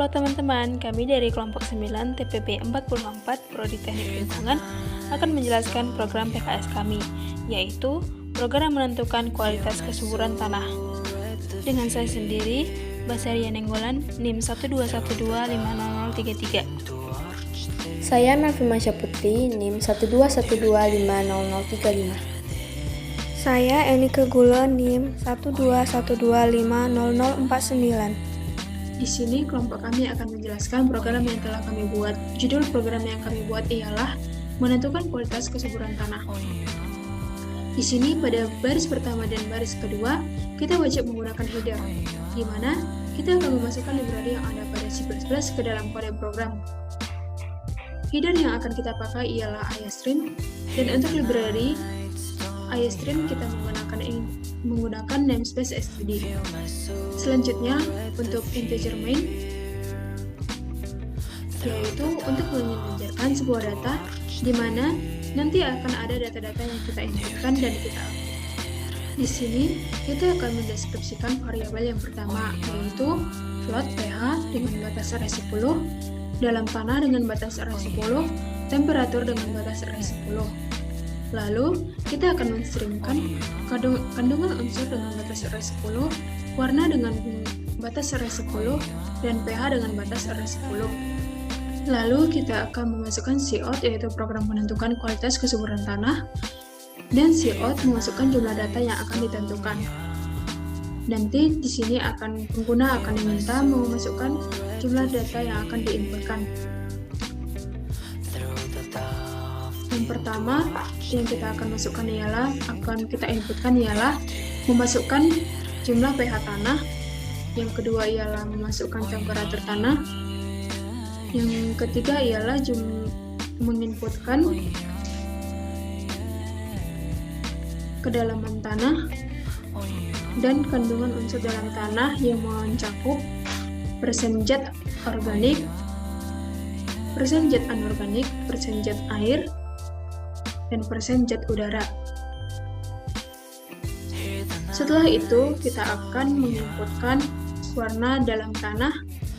Halo teman-teman, kami dari kelompok 9 TPP 44 Prodi Teknik Lingkungan akan menjelaskan program PKS kami, yaitu program menentukan kualitas kesuburan tanah. Dengan saya sendiri, Basaria Nenggolan, NIM 121250033. Saya Nafima Syaputri, NIM 121250035. Saya Enike Gulo, NIM 121250049. Di sini kelompok kami akan menjelaskan program yang telah kami buat. Judul program yang kami buat ialah menentukan kualitas kesuburan tanah. Di sini pada baris pertama dan baris kedua, kita wajib menggunakan header, di mana kita akan memasukkan library yang ada pada C++ ke dalam kode program. Header yang akan kita pakai ialah IOStream, dan untuk library IOStream kita menggunakan namespace std. Selanjutnya, untuk integer main, yaitu untuk mengejarkan sebuah data di mana nanti akan ada data-data yang kita inputkan dan kita output. Di sini, kita akan mendeskripsikan variabel yang pertama, yaitu float pH dengan batas array 10, dalam tanah dengan batas array 10, temperatur dengan batas array 10. Lalu, kita akan menstringkan kandungan unsur dengan batas array 10, warna dengan batas array 10, dan pH dengan batas array 10. Lalu, kita akan memasukkan cout, yaitu program menentukan kualitas kesuburan tanah, dan cout memasukkan jumlah data yang akan ditentukan. Nanti di sini pengguna akan diminta memasukkan jumlah data yang akan diinputkan. Yang pertama yang kita akan inputkan ialah memasukkan jumlah pH tanah. Yang kedua ialah memasukkan temperatur tanah. Yang ketiga ialah menginputkan kedalaman tanah dan kandungan unsur dalam tanah yang mencakup persen zat organik, persen zat anorganik, persen zat air, dan persen zat udara. Setelah itu, kita akan menginputkan warna dalam tanah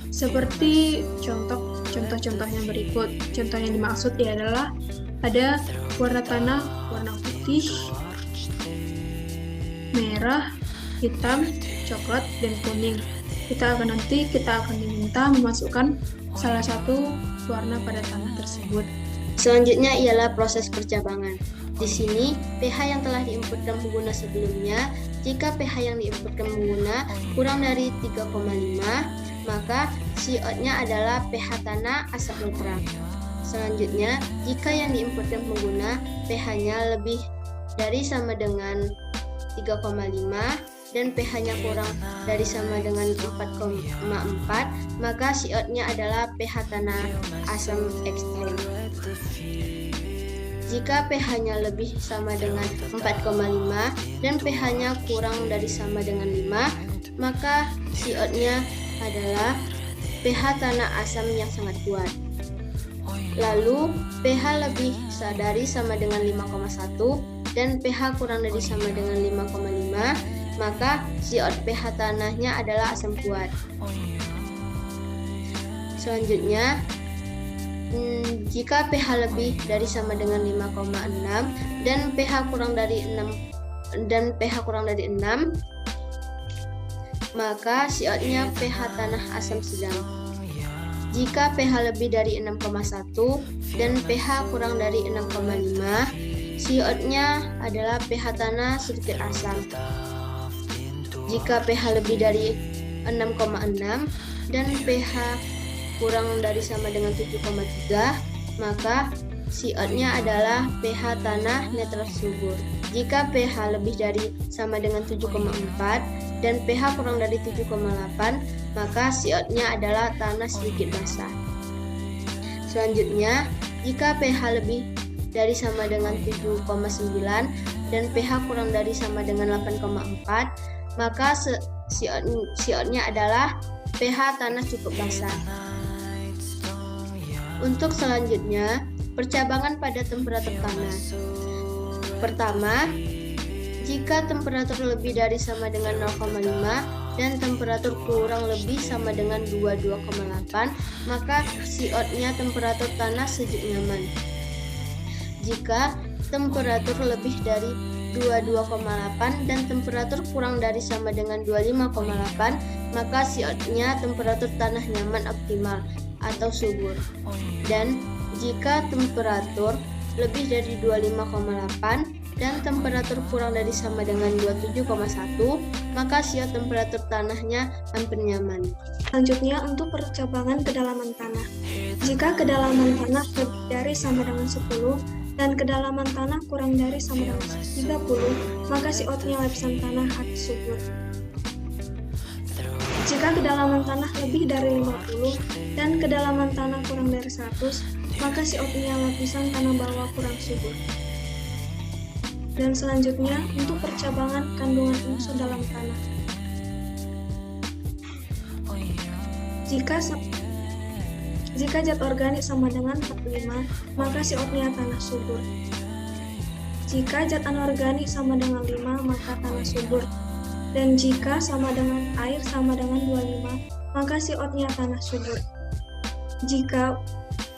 seperti contoh-contohnya berikut. Contoh yang dimaksud adalah ada warna tanah, warna putih, merah, hitam, coklat, dan kuning. Kita akan diminta memasukkan salah satu warna pada tanah tersebut. Selanjutnya ialah proses percabangan. Di sini, pH yang telah diinputkan pengguna sebelumnya, jika pH yang diinputkan pengguna kurang dari 3,5, maka cout-nya adalah pH tanah asam netral. Selanjutnya, jika yang diinputkan pengguna pH-nya lebih dari sama dengan 3,5 dan pH-nya kurang dari sama dengan 4,4, maka cout-nya adalah pH tanah asam ekstrem. Jika pH-nya lebih sama dengan 4,5 dan pH-nya kurang dari sama dengan 5, maka cout-nya adalah pH tanah asam yang sangat kuat. Lalu, pH lebih dari sama dengan 5,1 dan pH kurang dari sama dengan 5,5, maka cout pH tanahnya adalah asam kuat. Selanjutnya, jika pH lebih dari sama dengan 5,6 dan pH kurang dari 6, maka cout-nya pH tanah asam sedang. Jika pH lebih dari 6,1 dan pH kurang dari 6,5, cout-nya adalah pH tanah sedikit asam. Jika pH lebih dari 6,6 dan pH kurang dari sama dengan 7,3, maka cout-nya adalah pH tanah netral subur. Jika pH lebih dari sama dengan 7,4 dan pH kurang dari 7,8, maka cout-nya adalah tanah sedikit basah. Selanjutnya, jika pH lebih dari sama dengan 7,9 dan pH kurang dari sama dengan 8,4, maka cout-nya adalah pH tanah cukup basah. Untuk selanjutnya, percabangan pada temperatur tanah. Pertama, jika temperatur lebih dari sama dengan 0,5, dan temperatur kurang lebih sama dengan 22,8, maka CO2-nya temperatur tanah sejuk nyaman. Jika temperatur lebih dari 22,8 dan temperatur kurang dari sama dengan 25,8, maka CO2-nya temperatur tanah nyaman optimal atau subur. Dan jika temperatur lebih dari 25,8 dan temperatur kurang dari sama dengan 27,1, maka CO temperatur tanahnya hampir nyaman. Selanjutnya untuk percabangan kedalaman tanah. Jika kedalaman tanah lebih dari sama dengan 10 dan kedalaman tanah kurang dari sama dengan 30, maka CO2-nya lapisan tanah harus subur. Jika kedalaman tanah lebih dari 50 dan kedalaman tanah kurang dari 100, maka CO2-nya lapisan tanah bawah kurang subur. Dan selanjutnya untuk percabangan kandungan unsur dalam tanah. Jika zat organik sama dengan 45, maka CO2-nya tanah subur. Jika zat anorganik sama dengan 5, maka tanah subur. Dan jika sama dengan air sama dengan 25, maka CO2-nya tanah subur. Jika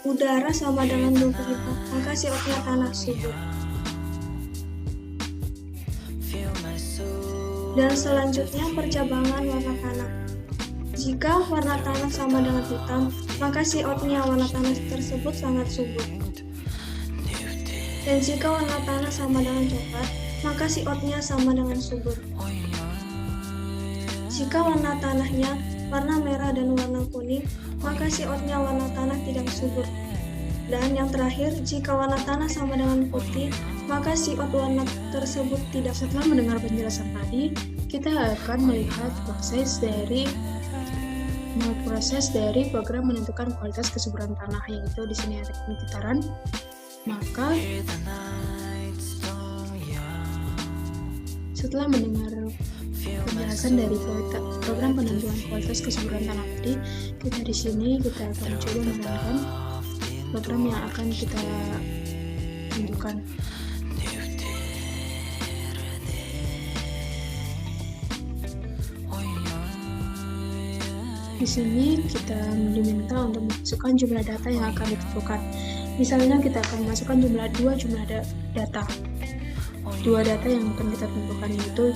udara sama dengan 25, maka CO2-nya tanah subur. Dan selanjutnya percabangan warna tanah. Jika warna tanah sama dengan hitam, maka CO2-nya warna tanah tersebut sangat subur. Dan jika warna tanah sama dengan coklat, maka CO2-nya sama dengan subur. Jika warna tanahnya warna merah dan warna kuning, maka CO2-nya warna tanah tidak subur. Dan yang terakhir, jika warna tanah sama dengan putih, maka CO2 warna tersebut tidak. Setelah mendengar penjelasan tadi, kita akan melihat proses dari program menentukan kualitas kesuburan tanah, yaitu di sini ada pengitaran. Maka setelah mendengar penjelasan dari program penentuan kualitas kesuburan tanah tadi, kita di sini kita akan coba menentukan program yang akan kita tentukan. Di sini kita diminta untuk memasukkan jumlah data yang akan ditentukan. Misalnya kita akan memasukkan dua jumlah data. Dua data yang akan kita tentukan yaitu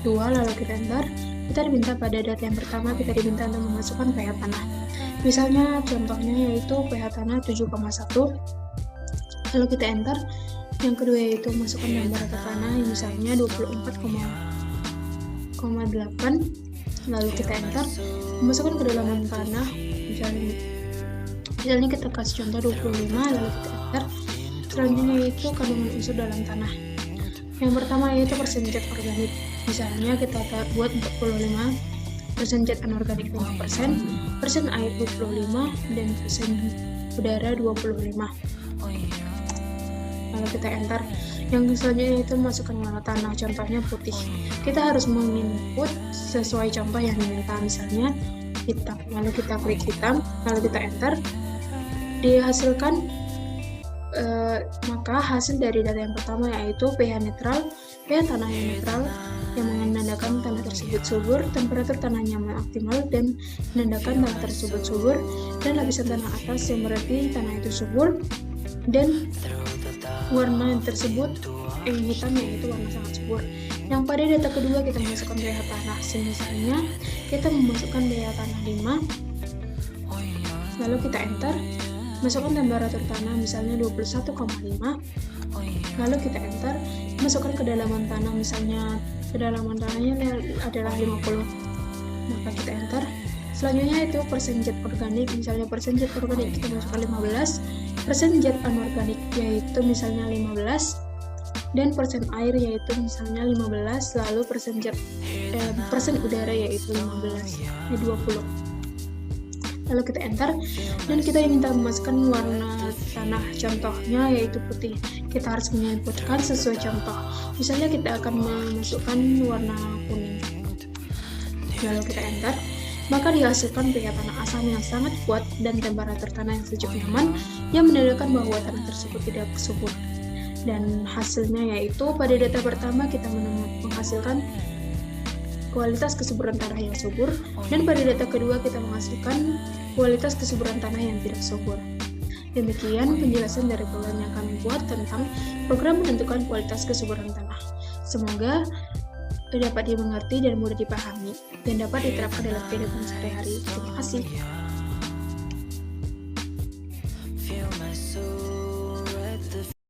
2, lalu kita enter. Kita diminta pada data yang pertama, kita diminta untuk memasukkan pH tanah. Misalnya contohnya yaitu pH tanah 7,1. Lalu kita enter. Yang kedua yaitu masukkan temperatur tanah, misalnya 24,8. Lalu kita enter. Masukkan kedalaman tanah, misalnya kita kasih contoh 25, lalu kita enter. Selanjutnya yaitu kandungan unsur dalam tanah. Yang pertama yaitu persen zat organik, misalnya kita buat 45, persen zat anorganik 5%, persen air 25, dan persen udara 25. Lalu kita enter. Yang selanjutnya itu masukkan warna tanah, contohnya putih. Kita harus menginput sesuai contoh yang diminta, misalnya hitam. Lalu kita klik hitam, lalu kita enter. Dihasilkan maka hasil dari data yang pertama yaitu pH netral, pH tanah yang netral yang menandakan tanah tersebut subur, temperatur tanah nyaman optimal dan menandakan tanah tersebut subur, dan lapisan tanah atas yang berarti tanah itu subur, dan warna tersebut yang hitam yaitu warna sangat subur. Yang pada data kedua kita memasukkan pH tanah, misalnya kita memasukkan pH tanah 5, lalu kita enter. Masukkan temperatur tanah misalnya 21,5, lalu kita enter. Masukkan kedalaman tanah, misalnya kedalaman tanahnya adalah 50, maka kita enter. Selanjutnya itu persen zat organik, misalnya persen zat organik kita masukkan 15, persen zat anorganik yaitu misalnya 15, dan persen air yaitu misalnya 15, lalu persen udara yaitu 15, 20. Lalu kita enter, dan kita diminta memasukkan warna tanah, contohnya yaitu putih. Kita harus menginputkan sesuai contoh, misalnya kita akan memasukkan warna kuning. Lalu kita enter, maka dihasilkan pH tanah asam yang sangat kuat dan temperatur tanah yang sejuk nyaman yang menandakan bahwa tanah tersebut tidak subur. Dan hasilnya yaitu pada data pertama kita menghasilkan kualitas kesuburan tanah yang subur, dan pada data kedua kita menghasilkan kualitas kesuburan tanah yang tidak subur. Demikian penjelasan dari program yang kami buat tentang program menentukan kualitas kesuburan tanah. Semoga dapat dimengerti dan mudah dipahami, dan dapat diterapkan dalam kehidupan sehari-hari. Terima kasih.